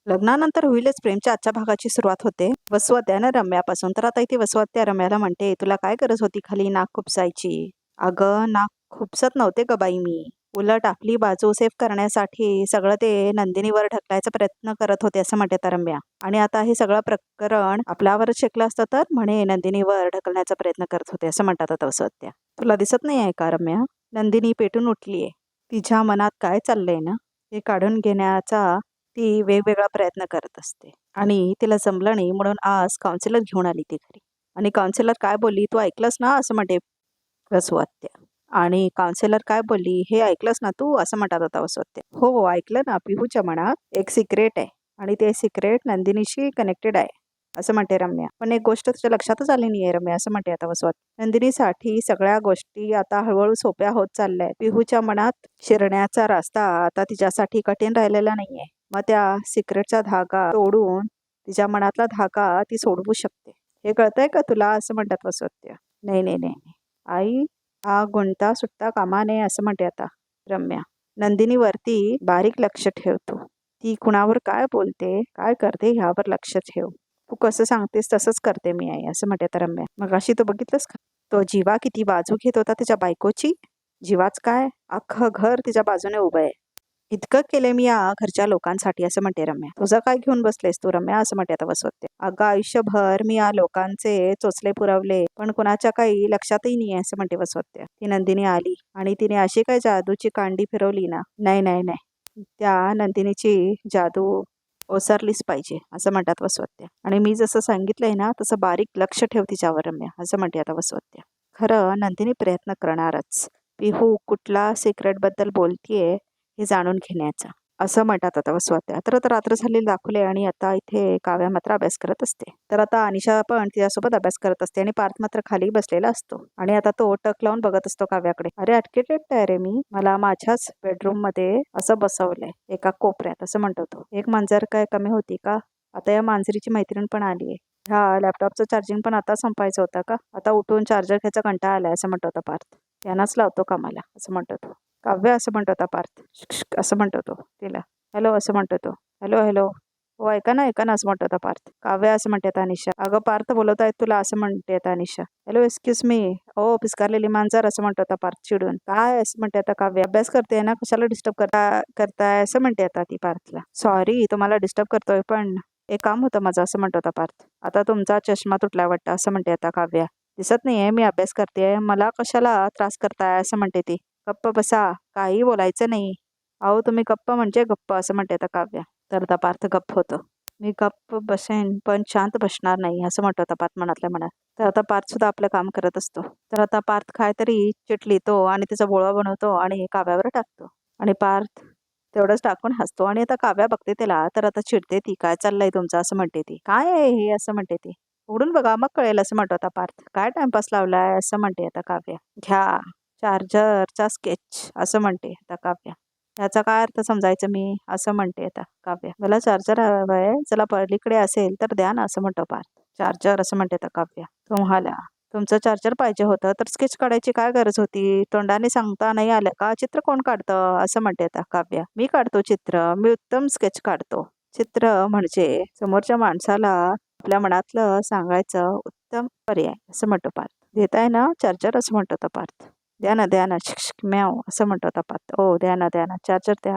लग्नानंतर होईलच प्रेमच्या आजच्या भागाची सुरुवात होते वसुहत्या आणि रम्यापासून. तर आता इथे वसुहत्या रम्याला म्हणते, तुला काय गरज होती खाली नाक खुपसायची? अगं नाक खुपसत नव्हते ग बाई मी. उलट आपली बाजू सेफ करण्यासाठी सगळं ते नंदिनीवर ढकलायचा प्रयत्न करत होते असं म्हणते त्या रम्या. आणि आता हे सगळं प्रकरण आपल्यावरच शेकलं असतं तर म्हणे नंदिनीवर ढकलण्याचा प्रयत्न करत होते असं म्हणतात आता वसुहत्या. तुला दिसत नाही आहे का रम्या? नंदिनी पेटून उठलीये. तिच्या मनात काय चाललंय ना हे काढून घेण्याचा ती वेगवेगळा प्रयत्न करत असते. आणि तिला जमलं नाही म्हणून आज काउन्सिलर घेऊन आली ती घरी. आणि काउन्सिलर काय बोलली तू ऐकलंस ना असं म्हणते वसुहत्या. आणि काउन्सिलर काय बोलली हे ऐकलंस ना तू असं म्हणतात होता वसुहत्या. हो ऐकलं ना, पिहूच्या मनात एक सिक्रेट आहे आणि ते सिक्रेट नंदिनीशी कनेक्टेड आहे असं म्हणते रम्या. पण एक गोष्ट तुझ्या लक्षातच आली नाहीये रम्या असं म्हणते आता वसुहत्या. नंदिनीसाठी सगळ्या गोष्टी आता हळूहळू सोप्या होत चालल्या. पिहूच्या मनात शिरण्याचा रस्ता आता तिच्यासाठी कठीण राहिलेला नाहीये. मग त्या सिक्रेटचा धागा तोडून तिच्या मनातला धागा ती सोडवू शकते. हे कळतंय का तुला असं म्हणतात वसुहत्या. नाही नाही नाही नाही. आई हा गुंता सुटता कामा नये असं म्हणते आता रम्या. नंदिनीवरती बारीक लक्ष ठेवतो. ती कुणावर काय बोलते काय करते ह्यावर लक्ष ठेव. तू कसं सांगतेस तसंच करते मी आई असं म्हणते आता रम्या. मग अशी तो बघितलंस का तो जीवा किती बाजू घेत होता त्याच्या बायकोची. जीवाच काय अख्खं घर तिच्या बाजूने उभं आहे. इतकं केलंय मी या घरच्या लोकांसाठी असं म्हणते रम्या. तुझं काय घेऊन बसलेस तू रम्या असं म्हणते आता वसुहत्या. अगं आयुष्यभर मी या लोकांचे चोचले पुरवले पण कुणाच्या काही लक्षातही नाही असं म्हणते वसुहत्या. ती नंदिनी आली आणि तिने अशी काय जादूची कांडी फिरवली ना. नाही नाही नाही त्या नंदिनीची जादू ओसरलीच पाहिजे असं म्हणतात वसुहत्या. आणि मी जसं सांगितलंय ना तसं बारीक लक्ष ठेव तिच्यावर रम्या असं म्हणते आता वसुहत्या. खरं नंदिनी प्रयत्न करणारच. पिहू कुठला सिक्रेट बद्दल बोलतीये हे जाणून घेण्याचा असं म्हणतात आता वसुहत्या. तर आता रात्र झालेली दाखवले आणि आता इथे काव्या मात्र अभ्यास करत असते. तर आता अनिशा पण तिच्यासोबत अभ्यास करत असते आणि पार्थ मात्र खाली बसलेला असतो. आणि आता तो टक लावून बघत असतो काव्याकडे. अरे आर्किटेक्ट आहे रे मी. मला माझ्याच बेडरूम मध्ये असं बसवलंय एका कोपऱ्यात असं म्हणतो तो. एक मांजर काय कमी होती का? आता या मांजरीची मैत्रीण पण आली आहे. ह्या लॅपटॉपचं चार्जिंग पण आता संपायचं होतं का? आता उठून चार्जर घ्यायचा कंटाळा आलाय असं म्हणतो होता पार्थ. यांनाच लावतो कामाला असं म्हणतो तो. काव्य असं म्हणतो होता पार्थ. असं म्हणतो तो तिला. हॅलो असं म्हणतो तो. हॅलो हॅलो हो ऐका ना असं म्हणतो होता पार्थ. काव्य असं म्हणते आता अनिशा. अगं पार्थ बोलवत आहेत तुला असं म्हणते आता अनिशा. Hello excuse me. ओ पिस्कारलेली मांजर असं म्हणतो होता पार्थ चिडून. काय असं म्हणते आता काव्य. अभ्यास करते ना कशाला डिस्टर्ब करताय असं म्हणते आता ती पार्थला. सॉरी तुम्हाला डिस्टर्ब करतोय पण एक काम होतं माझं असं म्हणतो होता पार्थ. आता तुमचा चष्मा तुटला वाटतं असं म्हणते आता काव्या. दिसत नाहीये मी अभ्यास करते मला कशाला त्रास करताय असं म्हणते ती. गप्प बसा काही बोलायचं नाही. अहो तुम्ही गप्प म्हणजे गप्प असं म्हणते आता काव्या. तर आता पार्थ गप्प होतो. मी गप्प बसेन पण शांत बसणार नाही असं म्हणतो आता पार्थ मनातल्या मनात. तर आता पार्थ सुद्धा आपलं काम करत असतो. तर आता पार्थ काहीतरी चिट लिहितो आणि त्याचा बोळा बनवतो आणि काव्यावर टाकतो. आणि पार्थ तेवढंच टाकून हसतो. आणि आता काव्या बघते त्याला तर आता चिडते ती. काय चाललंय तुमचं असं म्हणते ती. काय आहे हे असं म्हणते ती. उघडून बघा मग कळेल असं म्हणतो आता पार्थ. काय टाइमपास लावलाय असं म्हणते आता काव्या. घ्या चार्जरचा स्केच असं म्हणते आता काव्या. याचा काय अर्थ समजायचं मी असं म्हणते आता काव्या. मला चार्जर हवंय चला पलीकडे असेल तर द्या ना असं म्हणतो पार्थ. चार्जर असं म्हणते आता काव्या. तुम्हाला तुमचं चार्जर पाहिजे होतं तर स्केच काढायची काय गरज होती? तोंडाने सांगता नाही आलं का? चित्र कोण काढतं असं म्हणते आता काव्या. मी काढतो चित्र. मी उत्तम स्केच काढतो. चित्र म्हणजे समोरच्या माणसाला आपल्या मनातलं सांगायचं उत्तम पर्याय असं म्हणतो पार्थ. देताय ना चार्जर असं म्हणतो आता पार्थ. द्या ना शिक म्याव असं म्हणतो होता पार्थ. ओ द्या ना चार्जर द्या.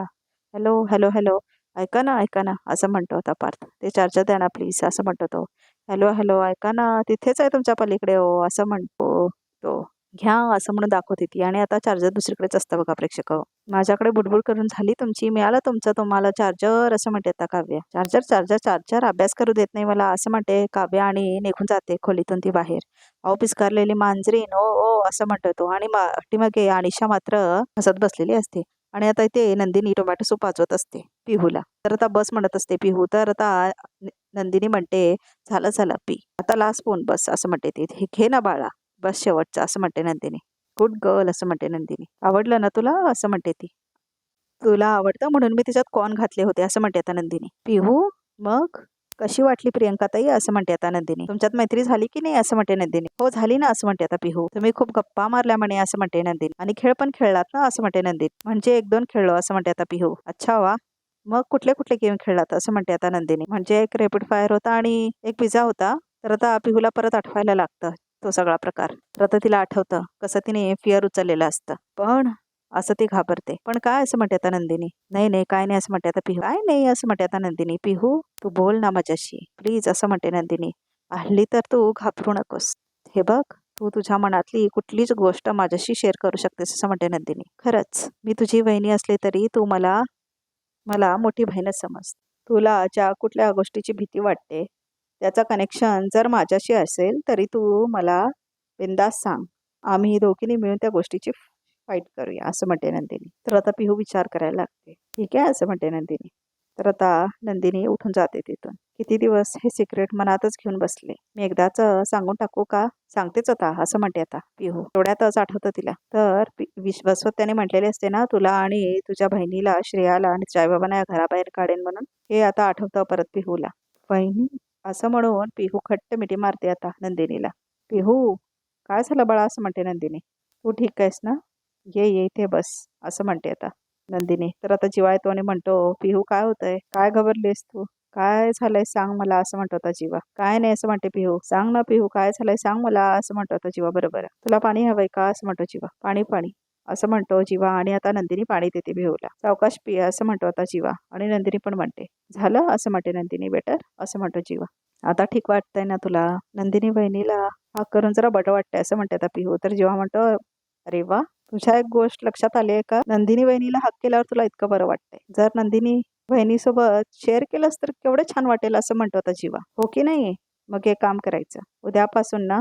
हॅलो हॅलो हॅलो ऐका ना असं म्हणतो होता पार्थ. ते चार्जर द्या ना प्लीज असं म्हणतो तो. हॅलो हॅलो ऐका ना तिथेच आहे तुमच्या पलीकडे हो असं म्हणतो तो. घ्या असं म्हणून दाखवते ती. आणि आता चार्जर दुसरीकडेच असतं बघा प्रेक्षक. माझ्याकडे बुडबुड करून झाली तुमची. मिळालं तुमचं तुम्हाला चार्जर असं म्हणते आता काव्या. चार्जर चार्जर चार्जर अभ्यास करू देत नाही मला असं म्हणते काव्या आणि निघून जाते खोलीतून ती बाहेर. अहो पिस्कारलेली मांजरीन ओ ओ असं म्हणतो तो. आणि पाठीमागे अनिशा मात्र हसत बसलेली असते. आणि आता इथे नंदिनी टोमॅटो सूप वाजवत असते पिहूला. तर आता बस म्हणत असते पिहू. तर आता नंदिनी म्हणते झालं पी आता लास्ट फोन बस असं म्हणते ती. घे ना बाळा बस शेवटचा असं म्हणते नंदिनी. गुड गर्ल असं म्हणते नंदिनी. आवडलं ना तुला असं म्हणते ती. तुला आवडतं म्हणून मी त्याच्यात कॉर्न घातले होते असं म्हणते आता नंदिनी. पिहू मग कशी वाटली प्रियंका ताई असं म्हणते आता नंदिनी. तुमच्यात मैत्री झाली की नाही असं म्हणते नंदिनी. हो झाली ना असं म्हणते आता पिहू. तुम्ही खूप गप्पा मारल्या म्हणे असं म्हणते नंदिनी. आणि खेळ पण खेळलात ना असं म्हणते नंदिनी. म्हणजे 1-2 खेळलो असं म्हणते आता पिहू. अच्छा वा मग कुठले कुठले गेम खेळलात असं म्हणते आता नंदिनी. म्हणजे एक रॅपिड फायर होता आणि एक पिझ्झा होता. तर आता पिहूला परत आठवायला लागतं तो सगळा प्रकार. तर आता तिला आठवतं कसं तिने फिअर उचललेलं असतं. पण असं ती घाबरते. पण काय असं म्हणते आता नंदिनी. नाही नाही काय नाही असं म्हणते आता पिहू. काय नाही असं म्हणते आता नंदिनी. पिहू तू बोल ना माझ्याशी प्लीज असं म्हणते नंदिनी. हल्ली तर तू घाबरू नकोस. हे बघ तू तुझ्या मनातली कुठलीच गोष्ट माझ्याशी शेअर करू शकतेस असं म्हणते नंदिनी. खरंच मी तुझी वहिनी असली तरी तू मला मला मोठी बहीणच समज. तुला ज्या कुठल्या गोष्टीची भीती वाटते त्याचा कनेक्शन जर माझ्याशी असेल तरी तू मला बिनधास्त सांग. आम्ही दोघींनी मिळून त्या गोष्टीची फाईट करूया असं म्हणते नंदिनी. तर आता पिहू विचार करायला लागते. ठीक आहे असं म्हणते नंदिनी. तर आता नंदिनी उठून जाते तिथून. किती दिवस हे सिक्रेट मनातच घेऊन बसले. मी एकदाच सांगून टाकू का? सांगतेच आता असं म्हणते आता पिहू. थोड्यातच आठवतं तिला. तर विश्वासवत त्याने म्हटलेले असते ना तुला आणि तुझ्या बहिणीला श्रेयाला आणि साईबाबांना या घराबाहेर काढेन म्हणून. हे आता आठवतं परत पिहूला. वहिनी असं म्हणून पिहू खट्ट मिठी मारते आता नंदिनीला. पिहू काय झालं बाळा असं म्हणते नंदिनी. तू ठीक आहेस ना? ये इथे बस असं म्हणते आता नंदिनी. तर आता जीवा येतो आणि म्हणतो पिहू काय होतंय? काय घाबरलीस तू? काय झालंय सांग मला असं म्हणतो आता जीवा. काय नाही असं म्हणते पिहू. सांग ना पिहू काय झालंय सांग मला असं म्हणतो आता जीवा. बरोबर तुला पाणी हवंय का असं म्हणतो जीवा. पाणी पाणी असं म्हणतो जीवा आणि आता नंदिनी पाणी देते पिहूला. सावकाश पिया असं म्हणतो आता जीवा आणि नंदिनी पण म्हणते. झालं असं म्हणते नंदिनी. बेटर असं म्हणतो जीवा. आता ठीक वाटतंय ना तुला? नंदिनी बहिणीला हाक करून जरा बरं वाटतंय असं म्हणते आता पिहू. तर जीवा म्हणतो अरे वा तुझ्या एक गोष्ट लक्षात आली आहे का? नंदिनी वहिनीला हाक केल्यावर तुला इतकं बरं वाटतंय. जर नंदिनी बहिणीसोबत शेअर केलंस तर केवढं छान वाटेल असं म्हणतो आता जीवा. हो की नाही? मग हे काम करायचं उद्यापासून ना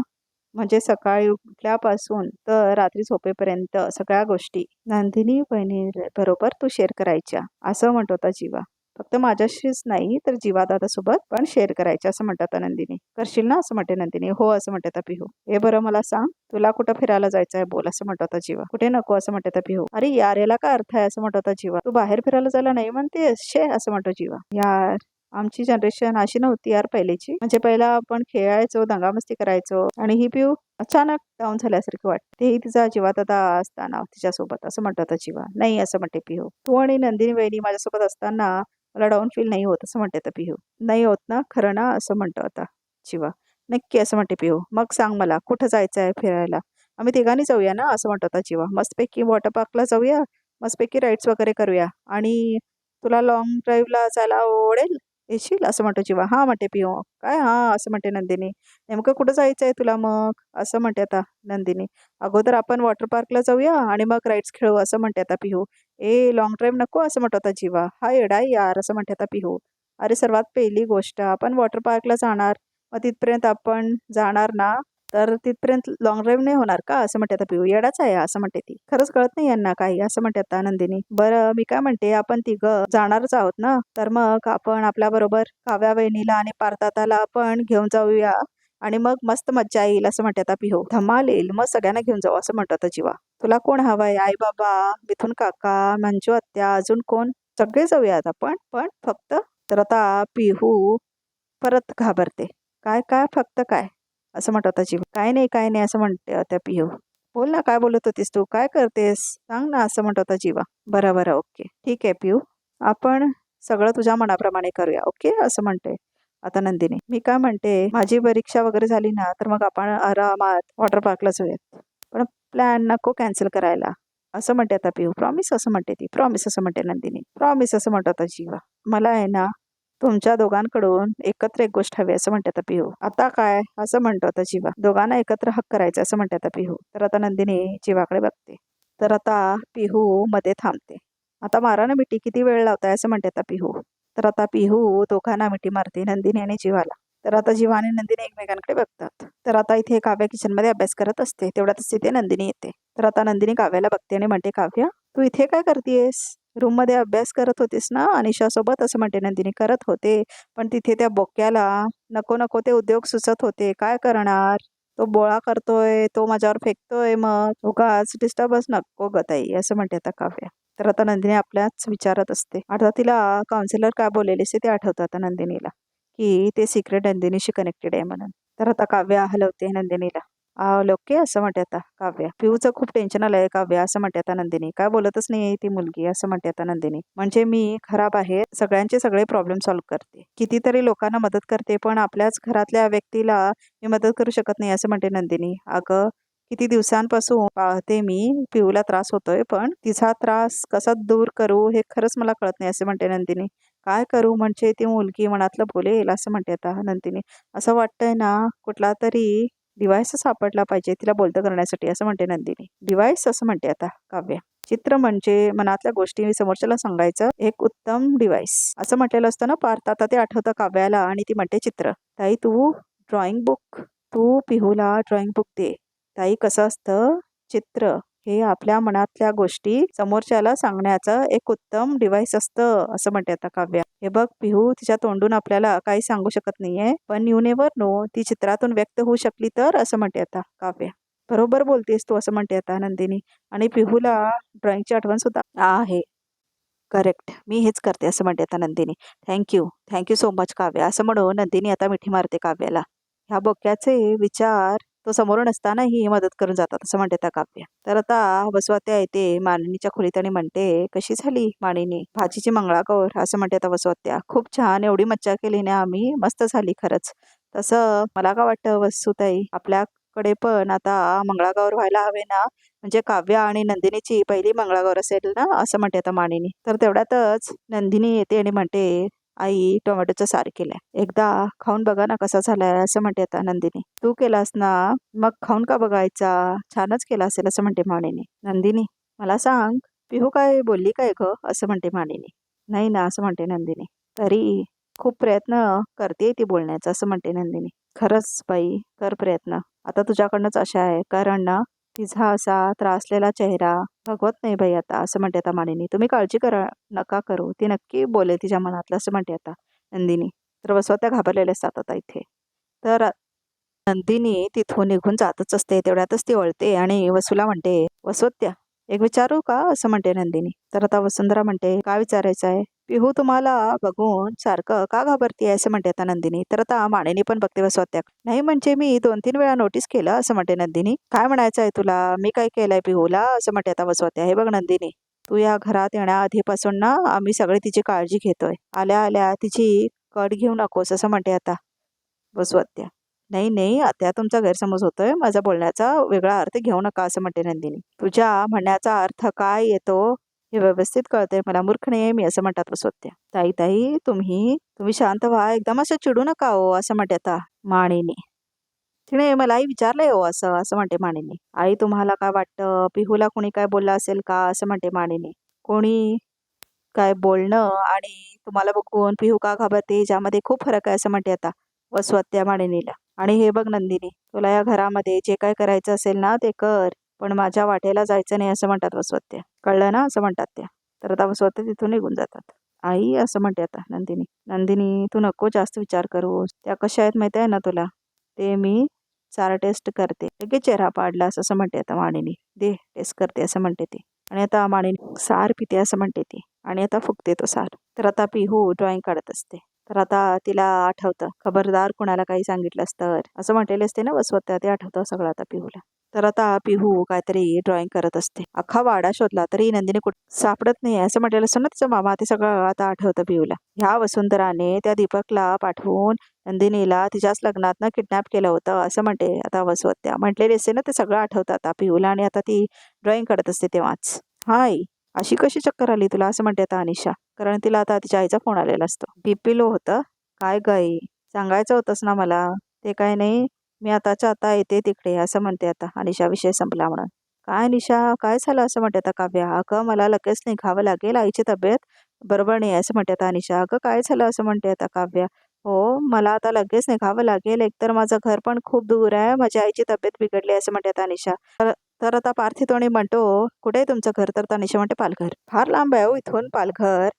म्हणजे सकाळी उठल्यापासून तर रात्री झोपेपर्यंत सगळ्या गोष्टी नंदिनी बहिणी बरोबर तू शेअर करायच्या असं म्हणतो आता जीवा. फक्त माझ्याशीच नाही तर जीवा दादासोबत पण शेअर करायचे असं म्हणतात नंदिनी. करशील ना असं म्हणते नंदिनी. हो असं म्हणते आता पिहू. हे बरं मला सांग तुला कुठं फिरायला जायचं आहे बोल असं म्हणतो आता जीवा. कुठे नको असं म्हणते आता पिहू. अरे यार याला काय अर्थ आहे असं म्हणतो आता जीवा. तू बाहेर फिरायला जायला नाही म्हणतेस शे असं म्हणतो जीवा. यार आमची जनरेशन अशी नव्हती यार पहिलीची. म्हणजे पहिला आपण खेळायचो दंगामस्ती करायचो आणि ही पिऊ अचानक डाऊन झाल्यासारखी वाटते. तेही तिचा जीवात आता असताना तिच्यासोबत असं म्हणतो आता जीवा. नाही असं म्हणते पिहू. तू आणि नंदिनी वहिनी माझ्यासोबत असताना मला डाऊन फील नाही होत असं म्हणते आता पिहू. नाही होत ना खरं ना असं म्हणतो आता जीवा. नक्की असं म्हणते पिहू. मग सांग मला कुठं जायचं आहे फिरायला? आम्ही तिघांनी जाऊया ना असं म्हणतो आता जीवा. मस्तपैकी वॉटर पार्कला जाऊया. मस्तपैकी राईड्स वगैरे करूया आणि तुला लॉंग ड्राईव्हला जायला आवडेल? येशील असं म्हणतो जीवा. हा म्हणते पिहू. काय हा असं म्हणते नंदिनी. नेमकं कुठं जायचं आहे तुला मग असं म्हणते आता नंदिनी. अगोदर आपण वॉटर पार्कला जाऊया आणि मग राईड्स खेळू असं म्हणते आता पिहू. ए लॉंग ड्राईव्ह नको असं म्हणतो आता जीवा. हा येडा यार असं म्हणते आता पिहू. अरे सर्वात पहिली गोष्ट आपण वॉटर पार्कला जाणार मग तिथपर्यंत आपण जाणार ना तर तिथपर्यंत लॉंग ड्राईव्ह नाही होणार का असं म्हणते आता पिहू. येडाच आहे असं म्हणते ती. खरंच कळत नाही यांना काही असं म्हणते आता नंदिनी. बरं मी काय म्हणते आपण तिघं जाणारच आहोत ना तर मग आपण आपल्या बरोबर काव्या वहिनीला आणि पार्थताला आपण घेऊन जाऊया आणि मग मस्त मज्जा येईल असं म्हणते आता पिहू. धमाल येईल मग सगळ्यांना घेऊन जाऊ असं म्हणतो आता जीवा. तुला कोण हवाय? आई बाबा, मिथुन काका, मंजू आत्या, अजून कोण? सगळे जाऊयात आपण पण फक्त. तर आता पिहू परत घाबरते. काय काय फक्त काय असं म्हणतो आता जीवा. काय नाही असं म्हणते आता पिहू. बोल ना काय बोलत होतीस तू? काय करतेस सांग ना असं म्हणतो आता जीवा. बरं बरं ओके ठीक आहे पिहू. आपण सगळं तुझ्या मनाप्रमाणे करूया ओके असं म्हणते आता नंदिनी. मी काय म्हणते माझी परीक्षा वगैरे झाली ना तर मग आपण आरामात वॉटर पार्कला जाऊयात. पण प्लॅन नको कॅन्सल करायला असं म्हणते आता पिहू. प्रॉमिस असं म्हणते ती. प्रॉमिस असं म्हणते नंदिनी. प्रॉमिस असं म्हणतो आता जीवा. मला आहे ना तुमच्या दोघांकडून एकत्र एक गोष्ट हवी असं म्हणते आता पिहू. आता काय असं म्हणतो आता जीवा. दोघांना एकत्र हक करायचं असं म्हणते आता पिहू. तर आता नंदिनी जीवाकडे बघते. तर आता पिहू मध्ये थांबते. आता मारा ना मिठी किती वेळ लावताय असं म्हणते आता पिहू. तर आता पिहू दोघांना मिठी मारते नंदिनी आणि जीवाला. तर आता जीवा आणि नंदिनी एकमेकांकडे बघतात. तर आता इथे काव्या किचनमध्ये अभ्यास करत असते तेवढ्यातच तिथे नंदिनी येते. तर आता नंदिनी काव्याला बघते आणि म्हणते काव्या तू इथे काय करतेयस? रूम मध्ये अभ्यास करत होतीस ना अनिशा सोबत असं म्हणते नंदिनी. करत होते पण तिथे त्या बोक्याला नको नको ते उद्योग सुचत होते. काय करणार? तो बोळा करतोय तो माझ्यावर फेकतोय मग उगाच डिस्टर्बच नको ग ताई असं म्हणते आता काव्या. तर आता नंदिनी आपल्याच विचारत असते. आता तिला काउन्सिलर काय बोललेले ते आठवतं आता नंदिनीला की ते सिक्रेट नंदिनीशी कनेक्टेड आहे म्हणून. तर आता काव्या हलवते नंदिनीला लोके असं म्हणते आता काव्या. पिऊचं खूप टेन्शन आलंय काव्या असं म्हणते आता नंदिनी. काय बोलतच नाही ती मुलगी असं म्हणते आता नंदिनी. म्हणजे मी खराब आहे, सगळ्यांचे सगळे प्रॉब्लेम सॉल्व्ह करते, कितीतरी लोकांना मदत करते, पण आपल्याच घरातल्या व्यक्तीला मी मदत करू शकत नाही असं म्हणते नंदिनी. अगं किती दिवसांपासून पाहते मी पिऊला त्रास होतोय, पण तिचा त्रास कसा दूर करू हे खरंच मला कळत नाही असं म्हणते नंदिनी. काय करू म्हणजे ती मुलगी मनातलं बोलेल असं म्हणते आता नंदिनी. असं वाटतंय ना कुठला तरी डिव्हाइस सापडला पाहिजे तिला बोलतं करण्यासाठी असं म्हणते नंदिनी. डिव्हाइस असं म्हणते आता काव्या. चित्र म्हणजे मनातल्या गोष्टी समोरच्याला सांगायचं एक उत्तम डिव्हाइस असं म्हटलेलं असतं ना पार्थ. आता ते आठवतं काव्याला आणि ती म्हणते चित्र. ताई तू ड्रॉइंग बुक, तू पिहूला ड्रॉइंग बुक दे. ताई कसं असतं चित्र हे आपल्या मनातल्या गोष्टी समोरच्याला सांगण्याचं एक उत्तम डिव्हाइस असतं असं म्हणते आता काव्या. हे बघ पिहू तिच्या तोंडून आपल्याला काही सांगू शकत नाहीये, पण यू नेव्हर नो ती चित्रातून व्यक्त होऊ शकली तर असं म्हणते आता काव्या. बरोबर बोलतेस तू असं म्हणते आता नंदिनी. आणि पिहूला ड्रॉइंगची आठवण सुद्धा आहे. करेक्ट मी हेच करते असं म्हणते आता Nandini. Thank you so much Kavya असं म्हणून नंदिनी आता मिठी मारते काव्याला. ह्या बोक्याचे विचार तो समोरून असतानाही मदत करून जातात असं म्हणते त्या काव्य. तर आता वसवात्या येते मानिनीच्या खोलीत आणि म्हणते कशी झाली मानिनी भाजीची मंगळागौर असं म्हणते आता वसवात्या. खूप छान एवढी मज्जा केली ना आम्ही, मस्त झाली खरंच. तसं मला काय वाटतं वसुताई आपल्याकडे पण आता मंगळागौर व्हायला हवे ना, म्हणजे काव्या आणि नंदिनीची पहिली मंगळागौर असेल ना असं म्हणते आता मानिनी. तर तेवढ्यातच नंदिनी येते आणि म्हणते आई टोमॅटोचं सार केलंय, एकदा खाऊन बघा ना कसा झालाय असं म्हणते आता नंदिनी. तू केलास ना मग खाऊन का बघायचा, छानच केला असेल असं म्हणते मानिनी. नंदिनी मला सांग पिहू काय बोलली काय ग असं म्हणते मानिनी. नाही ना असं म्हणते नंदिनी. तरी खूप प्रयत्न करते ती बोलण्याचा असं म्हणते नंदिनी. खरंच बाई कर प्रयत्न, आता तुझ्याकडनंच आशा आहे, कारण ना तिचा असा त्रासलेला चेहरा भगवत नाही बाई आता असं म्हणते आता मानिनी. तुम्ही काळजी नका करू, ती नक्की बोले तिच्या मनातलं असं म्हणते आता नंदिनी. तर वसवत्या घाबरलेल्या असतात आता इथे. तर नंदिनी तिथून निघून जातच असते, तेवढ्यातच ती वळते आणि वसूला म्हणते वसवत्या एक विचारू का असं म्हणते नंदिनी. तर आता वसुंधरा म्हणते काय विचारायचं आहे. पिहू तुम्हाला बघून सारखं का घाबरतीये असं म्हणते आता नंदिनी. तर आता मानिनी पण बघते वसवत्या. नाही म्हणजे मी 2-3 वेळा नोटीस केलं असं म्हणते नंदिनी. काय म्हणायचं आहे तुला, मी काय केलंय पिहूला असं म्हणते आता वसवत्या. हे बघ नंदिनी तू या घरात येण्याआधीपासून ना आम्ही सगळे तिची काळजी घेतोय, आल्या आल्या तिची कट घेऊ नकोस असं म्हणते आता वसवत्या. नाही नाही आता तुमचा गैरसमज होतोय, माझा बोलण्याचा वेगळा अर्थ घेऊ नका असं म्हणते नंदिनी. तुझ्या म्हणण्याचा अर्थ काय येतो हे व्यवस्थित कळतंय मला, मूर्ख नाही मी असं म्हणतात वसवत्या. ताई ताई तुम्ही शांत व्हा, एकदम असं चिडू नका हो असं म्हणते आता मानिनी. तिने मलाही विचारलंय हो असं असं म्हणते मानिनी. आई तुम्हाला काय वाटतं पिहूला कोणी काय बोललं असेल का असं म्हणते मानिनी. कोणी काय बोलणं आणि तुम्हाला बघून पिहू का घाबरते ज्यामध्ये खूप फरक आहे असं म्हणते आता वसवत्या मानिनीला. आणि हे बघ नंदिनी तुला या घरामध्ये जे काय करायचं असेल ना ते कर, पण माझ्या वाटेला जायचं नाही असं म्हणतात वसवत्या. कळलं ना असं म्हणतात त्या. तर आता वसवत्या तिथून निघून जातात. आई असं म्हणते आता नंदिनी. नंदिनी तू नको जास्त विचार करू, त्या कशा आहेत माहिती आहे ना तुला, ते मी सारा टेस्ट करते लगेच चेहरा पाडलास असं म्हणते आता मानिनी. दे टेस्ट करते असं म्हणते ती. आणि आता मानिनी सार पिते असं म्हणते ती आणि आता फुकते तो सार. तर आता पिहू ड्रॉइंग काढत असते. तर आता तिला आठवतं खबरदार कुणाला काही सांगितलंस तर असं म्हटलेले असते ना वसवत्या, ते आठवतं सगळं आता पिहूला. तर आता पिहू काहीतरी ड्रॉइंग करत असते. अख्खा वाडा शोधला तरी नंदिनी कुठे सापडत नाही असं म्हटलेलं असतं ना तिचा मामा, ते सगळं आता आठवतं पिहूला. ह्या वसुंधराने त्या दीपकला पाठवून नंदिनीला तिच्याच लग्नातनं किडनॅप केलं होतं असं म्हणते आता वसवत्या. म्हटलेले असते ना ते सगळं आठवतं आता पिहूला. आणि आता ती ड्रॉइंग करत असते तेव्हाच. हाय अशी कशी चक्कर आली तुला असं म्हणते आता अनिशा, कारण तिला आता तिच्या आईचा फोन आलेला असतो. बीपी लो होतं काय गाई, सांगायचं होतंस ना मला. ते काय नाही मी आताच्या आता येते तिकडे असं म्हणते आता अनिशा विषय संपला म्हणून. काय निशा काय झालं असं म्हणते आता काव्या. अगं मला लगेच निघावं लागेल, आईची तब्येत बरोबर नाही असं म्हणते आता अनिशा. अगं काय झालं असं म्हणते आता काव्या. हो मला आता लगेच निघावं लागेल, एकतर माझं घर पण खूप दूर आहे, माझ्या आईची तब्येत बिघडली असं म्हणते आता अनिशा. तर आता पार्थितोणी म्हणतो कुठे आहे तुमचं घर. तर तनिषा म्हणते पालघर. फार लांब आहे हो इथून पालघर,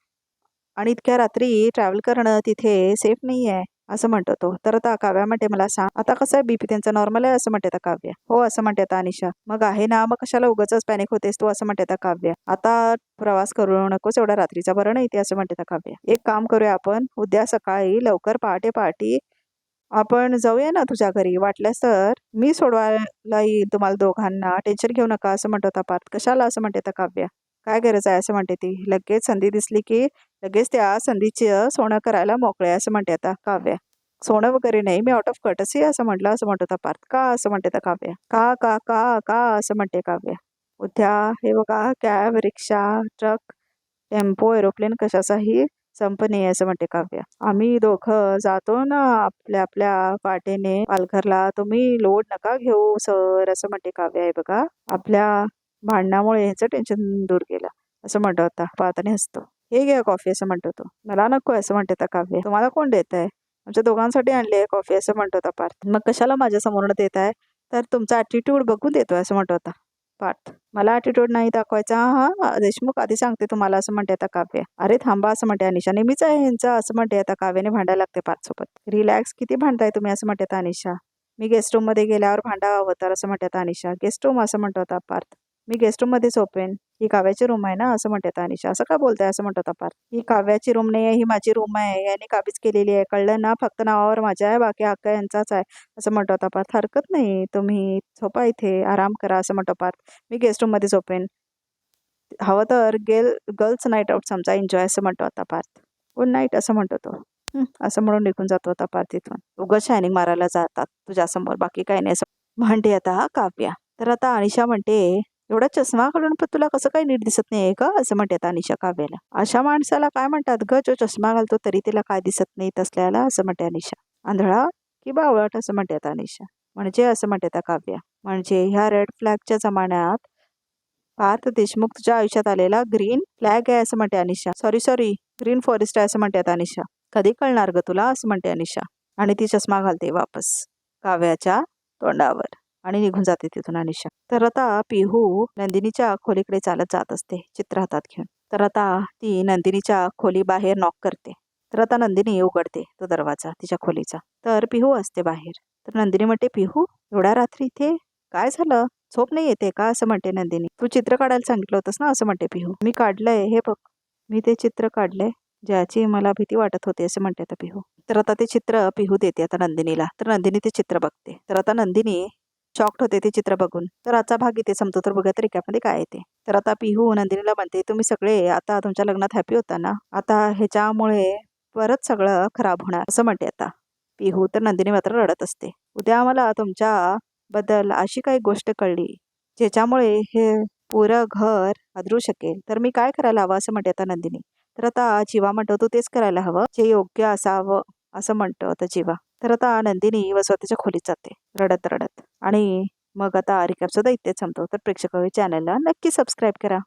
आणि इतक्या रात्री ट्रॅव्हल करणं तिथे सेफ नाही आहे असं म्हणतो तो. तर आता काव्या म्हणते मला सांग आता कसं आहे बीपी त्यांचा नॉर्मल आहे असं म्हणते आता काव्या. हो असं म्हणते आता अनिशा. मग आहे ना, मग कशाला उगाचच पॅनिक होतेस तू असं म्हणते आता काव्या. आता प्रवास करू नकोस एवढ्या रात्रीचा, बरं नाही ते असं म्हणते आता काव्या. एक काम करूया आपण उद्या सकाळी लवकर पहाटे आपण जाऊया ना तुझ्या घरी, वाटल्यास तर मी सोडवायला येईल तुम्हाला दोघांना, टेन्शन घेऊ नका असं म्हणत होता पार्थ. कशाला असं म्हणते आता काव्या. काय गरज आहे असं म्हणते ती. लगेच संधी दिसली की लगेच त्या संधीचं सोनं करायला मोकळे असं म्हणते आता काव्या. सोनं वगैरे नाही, मी आउट ऑफ कर्टसी असं म्हटलं असं म्हणत होता पार्थ. का असं म्हणते आता काव्या. का का का का असं म्हणते काव्या. उद्या हे बघा, कॅब, रिक्षा, ट्रक, टेम्पो, एरोप्लेन कशाचाही संप नाही असं म्हणते काव्या. आम्ही दोघं जातो ना आपल्या आपल्या वाटेने पालघरला, तुम्ही लोड नका घेऊ सर असं म्हणते काव्या. आहे बघा, आपल्या भांडणामुळे ह्याचं टेन्शन दूर गेलं असं म्हणत होता पार्थ आणि हसतो. हे घ्या कॉफी असं म्हणतो तो. मला नको असं म्हणते आता काव्य. तुम्हाला कोण देत आहे. आमच्या दोघांसाठी आणली आहे कॉफी असं म्हणतो होता पार्थ. मग कशाला माझ्या समोर देत आहे. तर तुमचा ॲटिट्यूड बघून देतोय असं म्हणतो होता पार्थ. मला ॲटिट्यूड नाही दाखवायचा. हा देशमुख, आधी सांगते तुम्हाला असं म्हणते आता काव्य. अरे थांबा असं म्हणते अनिशा. नेहमीच आहे ह्यांचं असं म्हणते आता काव्याने. भांडायला लागते पार्थसोबत. रिलॅक्स, किती भांडताय तुम्ही असं म्हणते आता अनिशा. मी गेस्ट रूम मध्ये गेल्यावर भांडावं तर असं म्हणते आता अनिशा. गेस्ट रूम असं म्हणतो होता पार्थ. मी गेस्ट रूम मध्ये झोपेन. ही काव्याची रूम आहे ना असं म्हणते आता अनिशा. असं का बोलताय असं म्हणतो होता पार्थ. ही काव्याची रूम नाही आहे, ही माझी रूम आहे. याने काबीज केलेली आहे, कळलं ना. फक्त नावावर माझ्या आहे, बाकी हक्क यांचाच आहे असं म्हणतो होता पार्थ. हरकत नाही, तुम्ही झोपा इथे, आराम करा असं म्हणतो पार्थ. मी गेस्ट रूम मध्ये झोपेन. हवं तर गर्ल्स नाईट आउट समजा, एन्जॉय असं म्हणतो आता पार्थ. गुड नाईट असं म्हणतो तो. असं म्हणून निघून जातो आता पार्थ तिथून. उगाच शायनिंग मारायला जातात तुझ्यासमोर, बाकी काही नाही असं म्हणते आता काव्या. तर आता अनिशा म्हणते, एवढा चष्मा घालून पण तुला कसं काही नीट दिसत नाहीये का असं म्हणते आता अनिशा काव्याला. अशा माणसाला काय म्हणतात ग, जो चष्मा घालतो तरी तिला काय दिसत नाही तसल्याला असं म्हणते अनिशा. आंधळा की बावळट असं म्हणते आता अनिशा. म्हणजे असं म्हणते आता काव्या. म्हणजे ह्या रेड फ्लॅगच्या जमान्यात पार्थ देशमुख तुझ्या आयुष्यात आलेला ग्रीन फ्लॅग आहे असं म्हणते अनिशा. सॉरी, ग्रीन फॉरेस्ट आहे असं म्हणते आता अनिशा. कधी कळणार ग तुला असं म्हणते अनिशा. आणि ती चष्मा घालते वापस काव्याच्या तोंडावर आणि निघून जाते तिथून अनिशा. तर आता पिहू नंदिनीच्या खोलीकडे चालत जात असते चित्र हातात घेऊन. तर आता ती नंदिनीच्या खोली बाहेर नॉक करते. तर आता नंदिनी उघडते तो दरवाजा तिच्या खोलीचा. तर पिहू असते बाहेर. तर नंदिनी म्हणते, पिहू एवढ्या रात्री इथे काय झालं, झोप नाही येते का असं म्हणते नंदिनी. तू चित्र काढायला सांगितलं होतंस ना असं म्हणते पिहू. मी काढलंय, हे बघ मी ते चित्र काढलंय ज्याची मला भीती वाटत होती असं म्हणते आता पिहू. तर आता ते चित्र पिहू देते आता नंदिनीला. तर नंदिनी ते चित्र बघते. तर आता नंदिनी शॉक्ड होते ते चित्र बघून. तर आजचा भाग इथे संपतो. तर बघा रिकॅपमध्ये काय येते. तर आता पिहू नंदिनीला म्हणते, तुम्ही सगळे आता तुमच्या लग्नात हॅपी होता ना, आता ह्याच्यामुळे परत सगळं खराब होणार असं म्हणते आता पिहू. तर नंदिनी मात्र रडत असते. उद्या आम्हाला तुमच्या बद्दल अशी काही गोष्ट कळली ज्याच्यामुळे हे पुरं घर हादरू शकेल, तर मी काय करायला हवं असं म्हणते आता नंदिनी. तर आता जीवा म्हणतो, तू तेच करायला हवं जे योग्य असावं असं म्हणतो आता जीवा. तर आता नंदिनी वसवतीच्या खोलीत जाते रडत रडत. आणि मग आता रिकॅप सुद्धा इथेच संपतो. तर प्रेक्षक चॅनलला नक्की सबस्क्राईब करा.